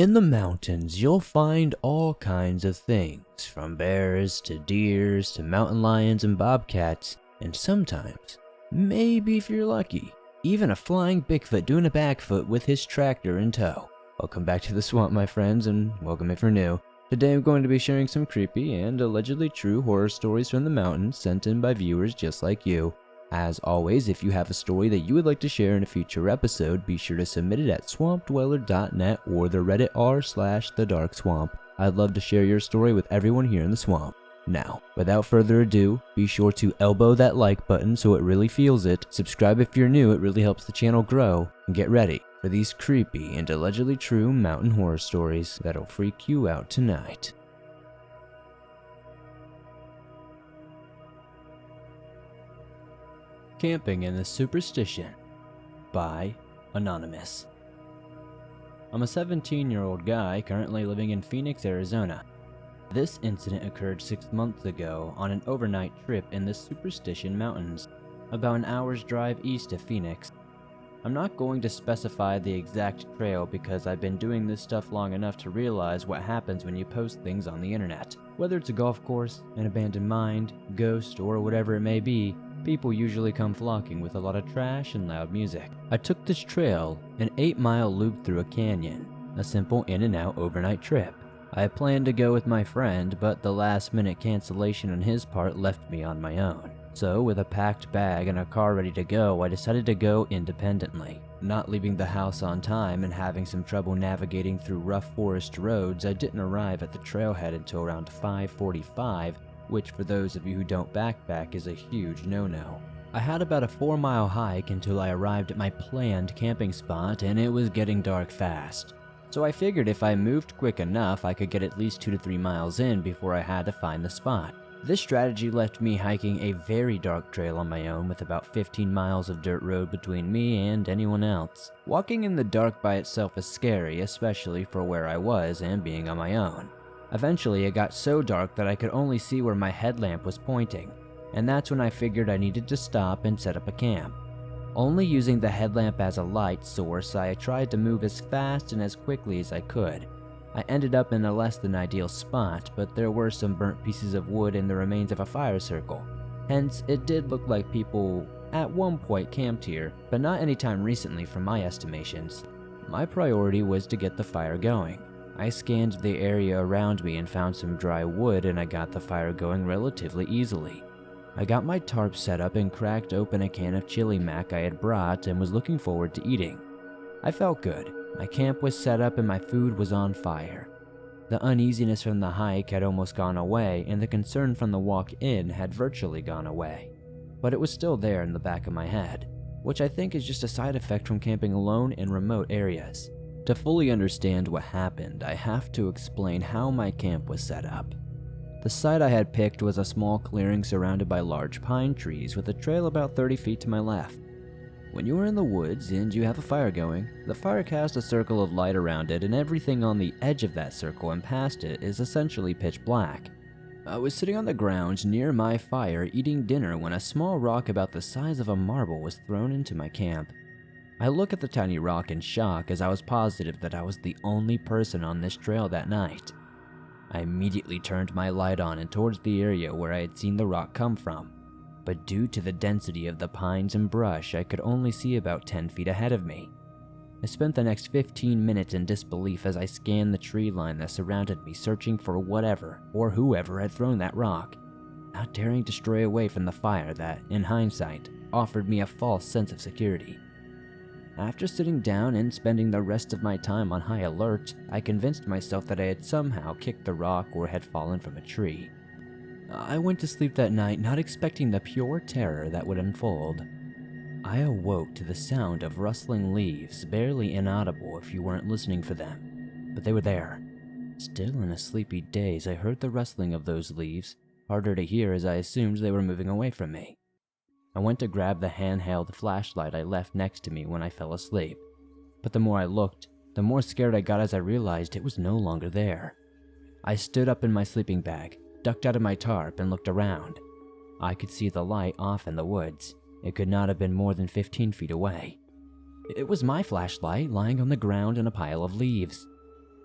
In the mountains, you'll find all kinds of things, from bears to deers to mountain lions and bobcats, and sometimes, maybe if you're lucky, even a flying Bigfoot doing a backflip with his tractor in tow. Welcome back to the swamp, my friends, and welcome if you're new. Today I'm going to be sharing some creepy and allegedly true horror stories from the mountains sent in by viewers just like you. As always, if you have a story that you would like to share in a future episode, be sure to submit it at swampdweller.net or the Reddit r/thedarkswamp. I'd love to share your story with everyone here in the swamp. Now, without further ado, be sure to elbow that like button so it really feels it, subscribe if you're new, it really helps the channel grow, and get ready for these creepy and allegedly true mountain horror stories that'll freak you out tonight. Camping in the Superstition by Anonymous. I'm a 17-year-old guy currently living in Phoenix, Arizona. This incident occurred 6 months ago on an overnight trip in the Superstition Mountains, about an hour's drive east of Phoenix. I'm not going to specify the exact trail because I've been doing this stuff long enough to realize what happens when you post things on the internet. Whether it's a golf course, an abandoned mine, ghost, or whatever it may be, people usually come flocking with a lot of trash and loud music. I took this trail, an 8-mile loop through a canyon, a simple in and out overnight trip. I had planned to go with my friend, but the last minute cancellation on his part left me on my own. So with a packed bag and a car ready to go, I decided to go independently. Not leaving the house on time and having some trouble navigating through rough forest roads, I didn't arrive at the trailhead until around 5:45, which for those of you who don't backpack is a huge no-no. I had about a 4-mile hike until I arrived at my planned camping spot, and it was getting dark fast. So I figured if I moved quick enough, I could get at least 2 to 3 miles in before I had to find the spot. This strategy left me hiking a very dark trail on my own with about 15 miles of dirt road between me and anyone else. Walking in the dark by itself is scary, especially for where I was and being on my own. Eventually, it got so dark that I could only see where my headlamp was pointing, and that's when I figured I needed to stop and set up a camp. Only using the headlamp as a light source, I tried to move as fast and as quickly as I could. I ended up in a less than ideal spot, but there were some burnt pieces of wood and the remains of a fire circle. Hence, it did look like people at one point camped here, but not anytime recently from my estimations. My priority was to get the fire going. I scanned the area around me and found some dry wood, and I got the fire going relatively easily. I got my tarp set up and cracked open a can of chili mac I had brought and was looking forward to eating. I felt good. My camp was set up and my food was on fire. The uneasiness from the hike had almost gone away, and the concern from the walk in had virtually gone away. But it was still there in the back of my head, which I think is just a side effect from camping alone in remote areas. To fully understand what happened, I have to explain how my camp was set up. The site I had picked was a small clearing surrounded by large pine trees with a trail about 30 feet to my left. When you are in the woods and you have a fire going, the fire casts a circle of light around it, and everything on the edge of that circle and past it is essentially pitch black. I was sitting on the ground near my fire eating dinner when a small rock about the size of a marble was thrown into my camp. I look at the tiny rock in shock as I was positive that I was the only person on this trail that night. I immediately turned my light on and towards the area where I had seen the rock come from. But due to the density of the pines and brush, I could only see about 10 feet ahead of me. I spent the next 15 minutes in disbelief as I scanned the tree line that surrounded me, searching for whatever or whoever had thrown that rock, not daring to stray away from the fire that, in hindsight, offered me a false sense of security. After sitting down and spending the rest of my time on high alert, I convinced myself that I had somehow kicked the rock or had fallen from a tree. I went to sleep that night not expecting the pure terror that would unfold. I awoke to the sound of rustling leaves, barely inaudible if you weren't listening for them, but they were there. Still in a sleepy daze, I heard the rustling of those leaves, harder to hear as I assumed they were moving away from me. I went to grab the handheld flashlight I left next to me when I fell asleep, but the more I looked, the more scared I got as I realized it was no longer there. I stood up in my sleeping bag, ducked out of my tarp, and looked around. I could see the light off in the woods. It could not have been more than 15 feet away. It was my flashlight lying on the ground in a pile of leaves.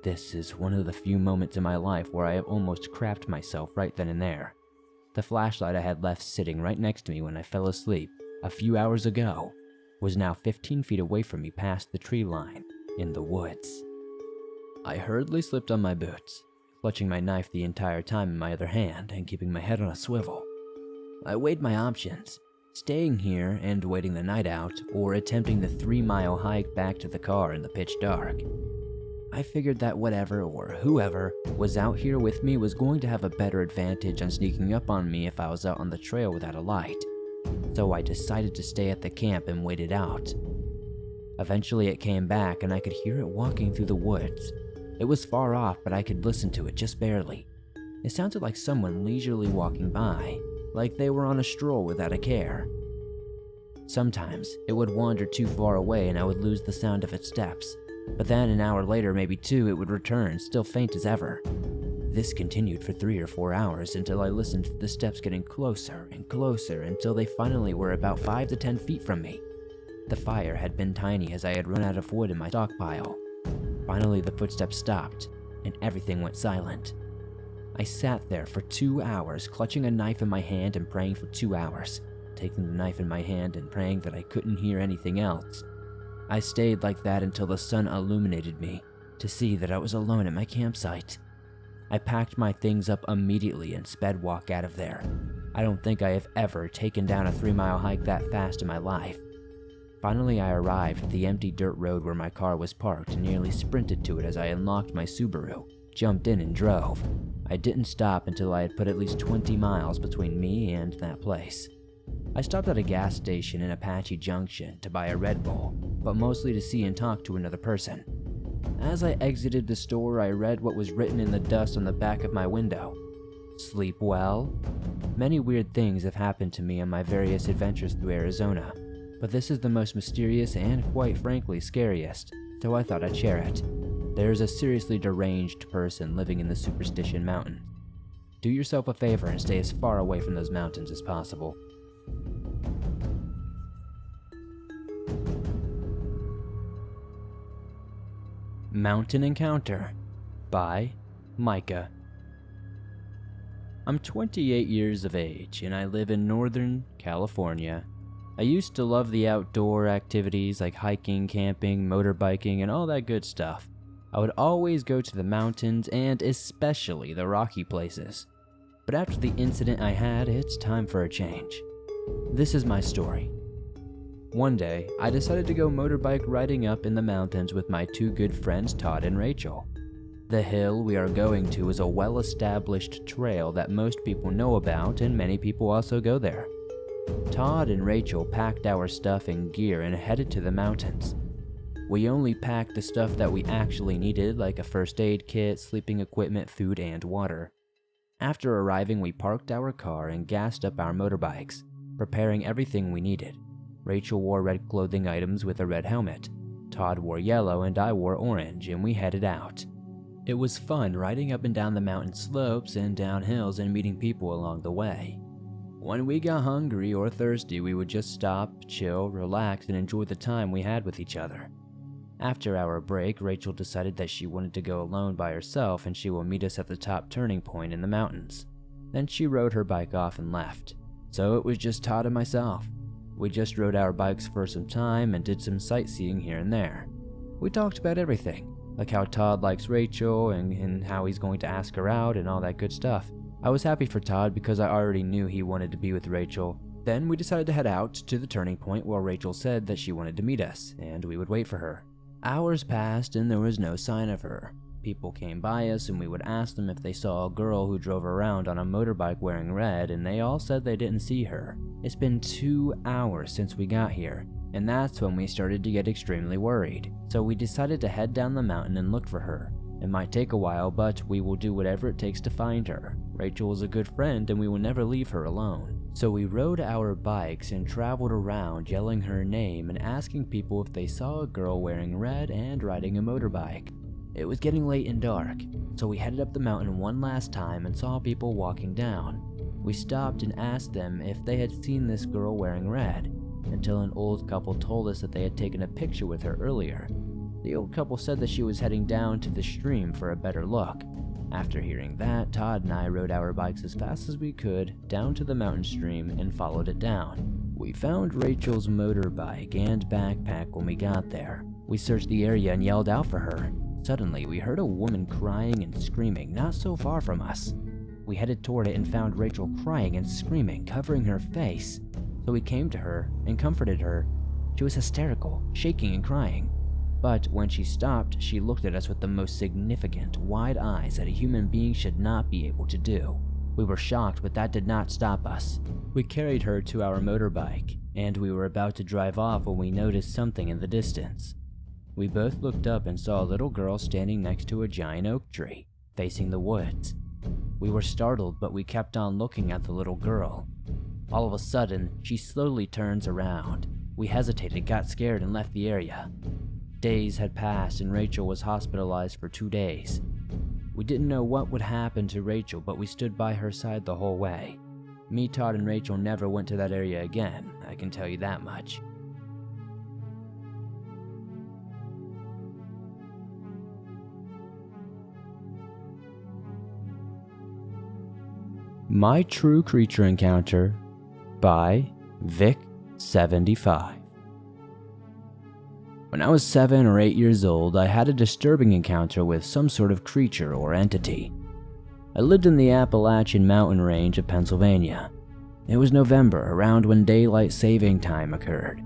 This is one of the few moments in my life where I have almost crapped myself right then and there. The flashlight I had left sitting right next to me when I fell asleep a few hours ago was now 15 feet away from me past the tree line in the woods. I hurriedly slipped on my boots, clutching my knife the entire time in my other hand and keeping my head on a swivel. I weighed my options, staying here and waiting the night out, or attempting the 3-mile hike back to the car in the pitch dark. I figured that whatever or whoever was out here with me was going to have a better advantage on sneaking up on me if I was out on the trail without a light, so I decided to stay at the camp and wait it out. Eventually it came back and I could hear it walking through the woods. It was far off, but I could listen to it just barely. It sounded like someone leisurely walking by, like they were on a stroll without a care. Sometimes it would wander too far away and I would lose the sound of its steps, but then an hour later, maybe 2, it would return, still faint as ever. This continued for 3 or 4 hours until I listened to the steps getting closer and closer until they finally were about 5 to 10 feet from me. The fire had been tiny as I had run out of wood in my stockpile. Finally, the footsteps stopped and everything went silent. I sat there for 2 hours, clutching a knife in my hand and praying for 2 hours, taking the knife in my hand and praying that I couldn't hear anything else. I stayed like that until the sun illuminated me to see that I was alone at my campsite. I packed my things up immediately and sped walk out of there. I don't think I have ever taken down a 3-mile hike that fast in my life. Finally, I arrived at the empty dirt road where my car was parked and nearly sprinted to it as I unlocked my Subaru, jumped in and drove. I didn't stop until I had put at least 20 miles between me and that place. I stopped at a gas station in Apache Junction to buy a Red Bull, but mostly to see and talk to another person. As I exited the store, I read what was written in the dust on the back of my window. Sleep well? Many weird things have happened to me on my various adventures through Arizona, but this is the most mysterious and, quite frankly, scariest, so I thought I'd share it. There is a seriously deranged person living in the Superstition Mountains. Do yourself a favor and stay as far away from those mountains as possible. Mountain Encounter by Micah. I'm 28 years of age and I live in Northern California. I used to love the outdoor activities like hiking, camping, motorbiking, and all that good stuff. I would always go to the mountains and especially the rocky places. But after the incident I had, it's time for a change. This is my story. One day, I decided to go motorbike riding up in the mountains with my 2 good friends Todd and Rachel. The hill we are going to is a well-established trail that most people know about and many people also go there. Todd and Rachel packed our stuff and gear and headed to the mountains. We only packed the stuff that we actually needed, like a first aid kit, sleeping equipment, food, and water. After arriving, we parked our car and gassed up our motorbikes, preparing everything we needed. Rachel wore red clothing items with a red helmet. Todd wore yellow and I wore orange, and we headed out. It was fun riding up and down the mountain slopes and down hills and meeting people along the way. When we got hungry or thirsty, we would just stop, chill, relax, and enjoy the time we had with each other. After our break, Rachel decided that she wanted to go alone by herself and she will meet us at the top turning point in the mountains. Then she rode her bike off and left. So it was just Todd and myself. We just rode our bikes for some time and did some sightseeing here and there. We talked about everything, like how Todd likes Rachel and how he's going to ask her out and all that good stuff. I was happy for Todd because I already knew he wanted to be with Rachel. Then we decided to head out to the turning point where Rachel said that she wanted to meet us, and we would wait for her. Hours passed and there was no sign of her. People came by us and we would ask them if they saw a girl who drove around on a motorbike wearing red, and they all said they didn't see her. It's been 2 hours since we got here, and that's when we started to get extremely worried. So we decided to head down the mountain and look for her. It might take a while, but we will do whatever it takes to find her. Rachel is a good friend and we will never leave her alone. So we rode our bikes and traveled around yelling her name and asking people if they saw a girl wearing red and riding a motorbike. It was getting late and dark, so we headed up the mountain one last time and saw people walking down. We stopped and asked them if they had seen this girl wearing red, until an old couple told us that they had taken a picture with her earlier. The old couple said that she was heading down to the stream for a better look. After hearing that, Todd and I rode our bikes as fast as we could down to the mountain stream and followed it down. We found Rachel's motorbike and backpack when we got there. We searched the area and yelled out for her. Suddenly, we heard a woman crying and screaming not so far from us. We headed toward it and found Rachel crying and screaming, covering her face. So we came to her and comforted her. She was hysterical, shaking and crying. But when she stopped, she looked at us with the most significant, wide eyes that a human being should not be able to do. We were shocked, but that did not stop us. We carried her to our motorbike, and we were about to drive off when we noticed something in the distance. We both looked up and saw a little girl standing next to a giant oak tree, facing the woods. We were startled, but we kept on looking at the little girl. All of a sudden, she slowly turns around. We hesitated, got scared, and left the area. Days had passed and Rachel was hospitalized for 2 days. We didn't know what would happen to Rachel, but we stood by her side the whole way. Me, Todd, and Rachel never went to that area again, I can tell you that much. My True Creature Encounter by Vic75. When I was 7 or 8 years old, I had a disturbing encounter with some sort of creature or entity. I lived in the Appalachian mountain range of Pennsylvania. It was November, around when daylight saving time occurred.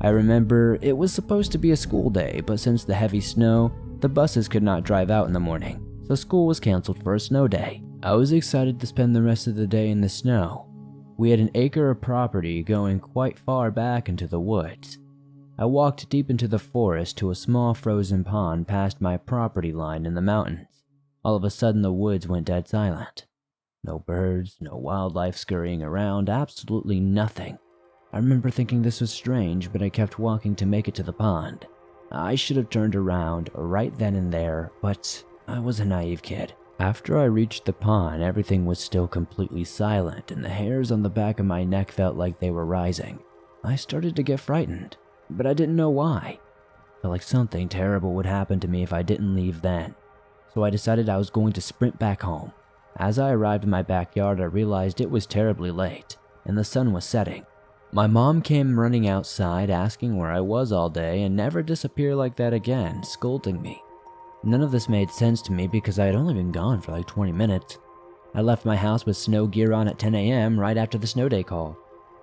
I remember it was supposed to be a school day, but since the heavy snow, the buses could not drive out in the morning, so school was canceled for a snow day. I was excited to spend the rest of the day in the snow. We had an acre of property going quite far back into the woods. I walked deep into the forest to a small frozen pond past my property line in the mountains. All of a sudden the woods went dead silent. No birds, no wildlife scurrying around, absolutely nothing. I remember thinking this was strange, but I kept walking to make it to the pond. I should have turned around right then and there, but I was a naive kid. After I reached the pond, everything was still completely silent and the hairs on the back of my neck felt like they were rising. I started to get frightened, but I didn't know why. I felt like something terrible would happen to me if I didn't leave then. So I decided I was going to sprint back home. As I arrived in my backyard, I realized it was terribly late, and the sun was setting. My mom came running outside asking where I was all day and never disappeared like that again, scolding me. None of this made sense to me because I had only been gone for like 20 minutes. I left my house with snow gear on at 10 a.m. right after the snow day call.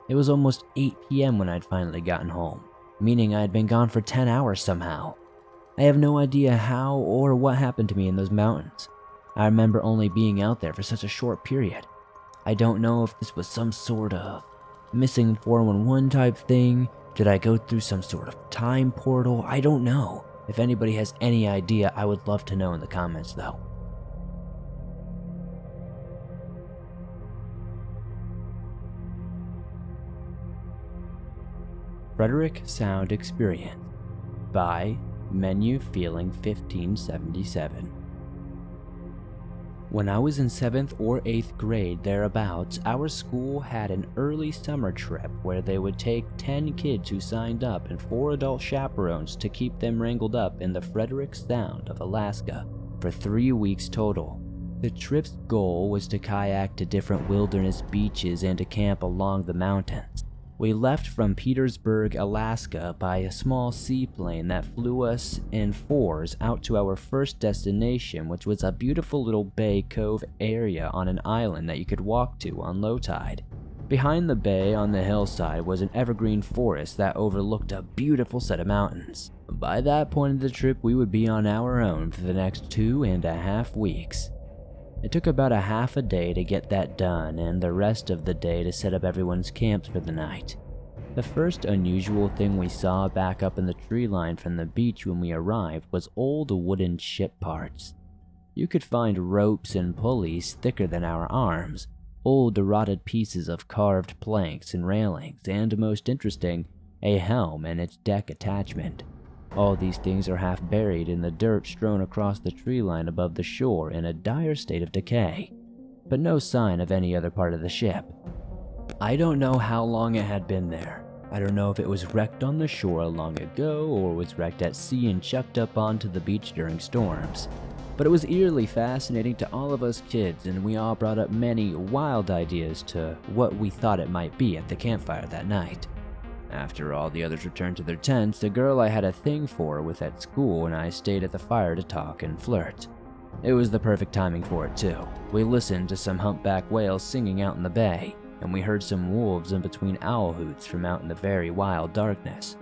It was almost 8 p.m. when I'd finally gotten home, meaning I had been gone for 10 hours somehow. I have no idea how or what happened to me in those mountains. I remember only being out there for such a short period. I don't know if this was some sort of missing 411 type thing. Did I go through some sort of time portal? I don't know. If anybody has any idea, I would love to know in the comments though. Frederick Sound Experience by Menu Feeling 1577. When I was in 7th or 8th grade thereabouts, our school had an early summer trip where they would take 10 kids who signed up and 4 adult chaperones to keep them wrangled up in the Frederick Sound of Alaska for 3 weeks total. The trip's goal was to kayak to different wilderness beaches and to camp along the mountains. We left from Petersburg, Alaska by a small seaplane that flew us in 4s out to our first destination, which was a beautiful little bay cove area on an island that you could walk to on low tide. Behind the bay on the hillside was an evergreen forest that overlooked a beautiful set of mountains. By that point of the trip, we would be on our own for the next 2.5 weeks. It took about a half a day to get that done and the rest of the day to set up everyone's camps for the night. The first unusual thing we saw back up in the tree line from the beach when we arrived was old wooden ship parts. You could find ropes and pulleys thicker than our arms, old rotted pieces of carved planks and railings, and most interesting, a helm and its deck attachment. All these things are half buried in the dirt strewn across the tree line above the shore in a dire state of decay, but no sign of any other part of the ship. I don't know how long it had been there. I don't know if it was wrecked on the shore long ago or was wrecked at sea and chucked up onto the beach during storms. But it was eerily fascinating to all of us kids, and we all brought up many wild ideas to what we thought it might be at the campfire that night. After all the others returned to their tents, the girl I had a thing for with at school and I stayed at the fire to talk and flirt. It was the perfect timing for it too. We listened to some humpback whales singing out in the bay, and we heard some wolves in between owl hoots from out in the very wild darkness.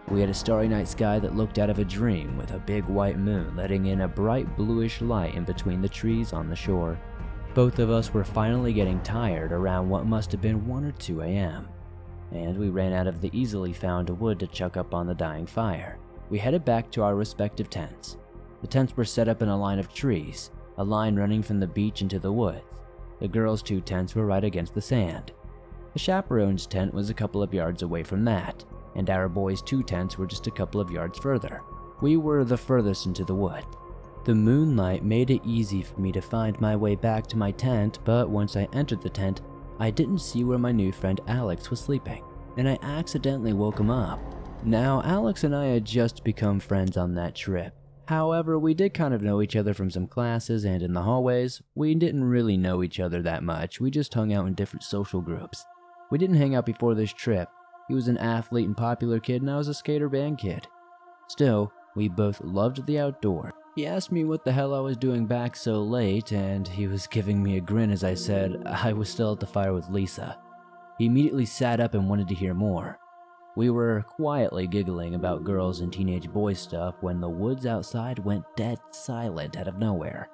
We had a starry night sky that looked out of a dream with a big white moon letting in a bright bluish light in between the trees on the shore. Both of us were finally getting tired around what must have been 1 or 2 a.m., and we ran out of the easily found wood to chuck up on the dying fire. We headed back to our respective tents. The tents were set up in a line of trees, a line running from the beach into the woods. The girls' 2 tents were right against the sand. The chaperone's tent was a couple of yards away from that, and our boys' 2 tents were just a couple of yards further. We were the furthest into the wood. The moonlight made it easy for me to find my way back to my tent, but once I entered the tent, I didn't see where my new friend Alex was sleeping, and I accidentally woke him up. Now, Alex and I had just become friends on that trip. However, we did kind of know each other from some classes, and in the hallways, we didn't really know each other that much. We just hung out in different social groups. We didn't hang out before this trip. He was an athlete and popular kid, and I was a skater band kid. Still, we both loved the outdoors. He asked me what the hell I was doing back so late, and he was giving me a grin as I said I was still at the fire with Lisa. He immediately sat up and wanted to hear more. We were quietly giggling about girls and teenage boy stuff when the woods outside went dead silent out of nowhere.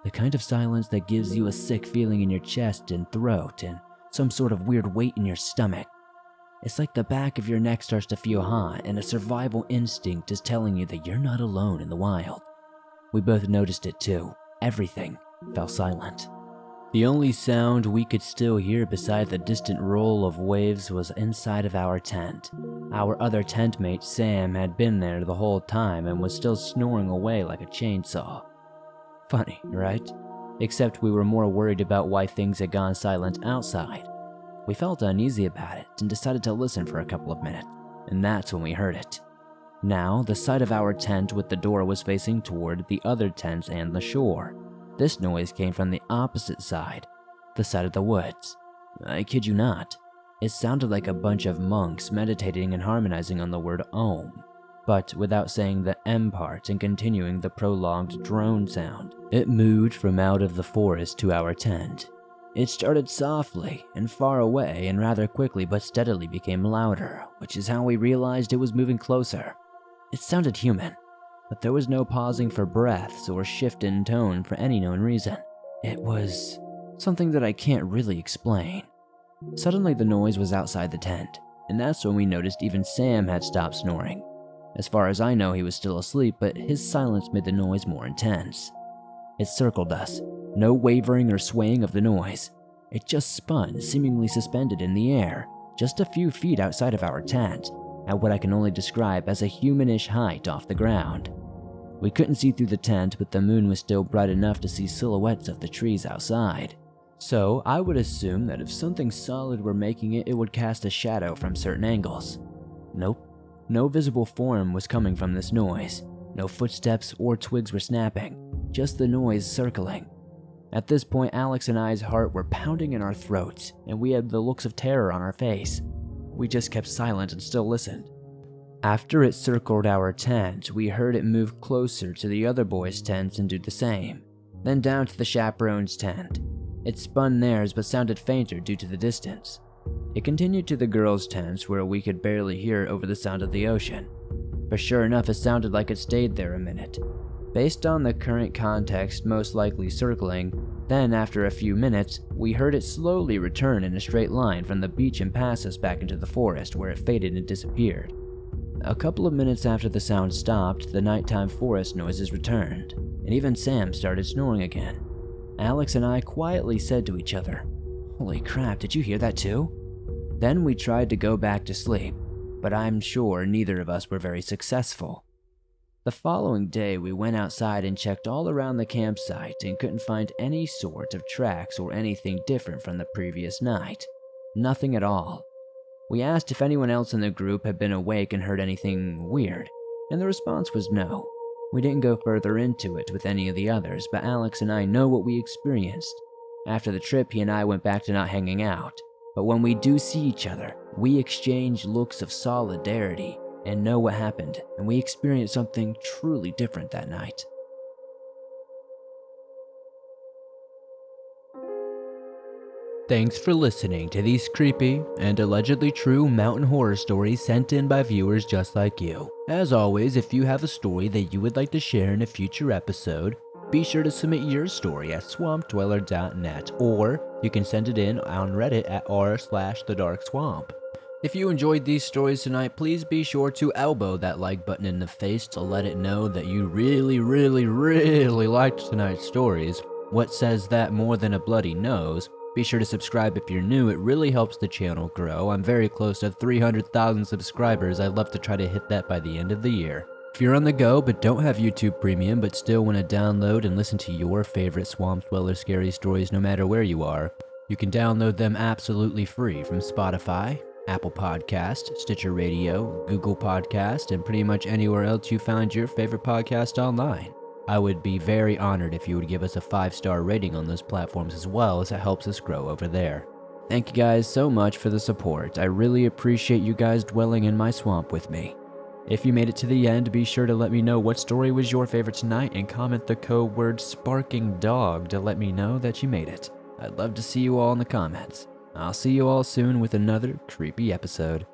The kind of silence that gives you a sick feeling in your chest and throat and some sort of weird weight in your stomach. It's like the back of your neck starts to feel hot and a survival instinct is telling you that you're not alone in the wild. We both noticed it too. Everything fell silent. The only sound we could still hear beside the distant roll of waves was inside of our tent. Our other tent mate, Sam, had been there the whole time and was still snoring away like a chainsaw. Funny, right? Except we were more worried about why things had gone silent outside. We felt uneasy about it and decided to listen for a couple of minutes, and that's when we heard it. Now, the side of our tent with the door was facing toward the other tents and the shore. This noise came from the opposite side, the side of the woods. I kid you not. It sounded like a bunch of monks meditating and harmonizing on the word Om, but without saying the M part and continuing the prolonged drone sound. It moved from out of the forest to our tent. It started softly and far away and rather quickly but steadily became louder, which is how we realized it was moving closer. It sounded human, but there was no pausing for breaths or shift in tone for any known reason. It was something that I can't really explain. Suddenly the noise was outside the tent, and that's when we noticed even Sam had stopped snoring. As far as I know, he was still asleep, but his silence made the noise more intense. It circled us, no wavering or swaying of the noise. It just spun, seemingly suspended in the air, just a few feet outside of our tent, at what I can only describe as a humanish height off the ground. We couldn't see through the tent, but the moon was still bright enough to see silhouettes of the trees outside. So I would assume that if something solid were making it, it would cast a shadow from certain angles. Nope. No visible form was coming from this noise. No footsteps or twigs were snapping, just the noise circling. At this point, Alex and I's heart were pounding in our throats, and we had the looks of terror on our face. We just kept silent and still listened. After it circled our tent, we heard it move closer to the other boys' tents and do the same, then down to the chaperone's tent. It spun theirs but sounded fainter due to the distance. It continued to the girls' tents where we could barely hear it over the sound of the ocean. But sure enough, it sounded like it stayed there a minute. Based on the current context, most likely circling, then after a few minutes, we heard it slowly return in a straight line from the beach and pass us back into the forest where it faded and disappeared. A couple of minutes after the sound stopped, the nighttime forest noises returned, and even Sam started snoring again. Alex and I quietly said to each other, "Holy crap, did you hear that too?" Then we tried to go back to sleep, but I'm sure neither of us were very successful. The following day, we went outside and checked all around the campsite and couldn't find any sort of tracks or anything different from the previous night. Nothing at all. We asked if anyone else in the group had been awake and heard anything weird, and the response was no. We didn't go further into it with any of the others, but Alex and I know what we experienced. After the trip, he and I went back to not hanging out, but when we do see each other, we exchange looks of solidarity and know what happened, and we experienced something truly different that night. Thanks for listening to these creepy and allegedly true mountain horror stories sent in by viewers just like you. As always, if you have a story that you would like to share in a future episode, be sure to submit your story at swampdweller.net, or you can send it in on Reddit at r/thedarkswamp. If you enjoyed these stories tonight, please be sure to elbow that like button in the face to let it know that you really liked tonight's stories. What says that more than a bloody nose? Be sure to subscribe if you're new, it really helps the channel grow. I'm very close to 300,000 subscribers, I'd love to try to hit that by the end of the year. If you're on the go but don't have YouTube Premium but still want to download and listen to your favorite Swamp Dweller scary stories no matter where you are, you can download them absolutely free from Spotify, Apple Podcast, Stitcher Radio, Google Podcast, and pretty much anywhere else you find your favorite podcast online. I would be very honored if you would give us a 5-star rating on those platforms as well, as it helps us grow over there. Thank you guys so much for the support. I really appreciate you guys dwelling in my swamp with me. If you made it to the end, be sure to let me know what story was your favorite tonight and comment the code word sparking dog to let me know that you made it. I'd love to see you all in the comments. I'll see you all soon with another creepy episode.